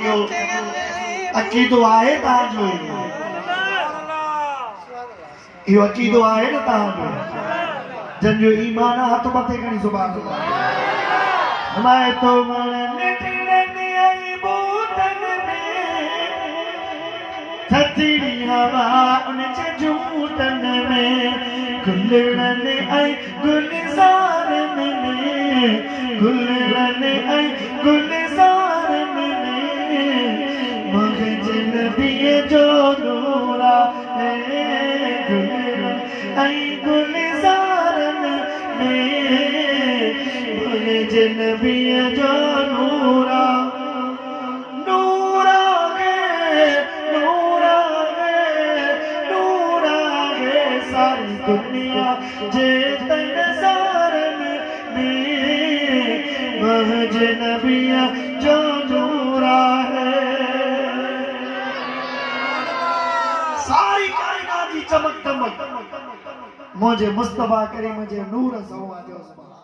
जो अकीदो आहे तव्हांजो इहो अकीदो आहे न तव्हांजो जंहिंजो ईमान हथ मथे खणी सुभाणे मैं तो थथड़ी हवा उन झूठन में गुलड़न ऐं गुलज़ारन में गुलड़न ऐं गुलज़ारन में मगज नबीअ जो नूर आहे गुलड़न ऐं गुलज़ारन में मगज नबीअ जो नूर दुनिया जे तनज़ारन में महज नबिया जो नूर है सारी कायनात जी चमक दमक मुझे मुस्तफा करीम जे नूर सवा जो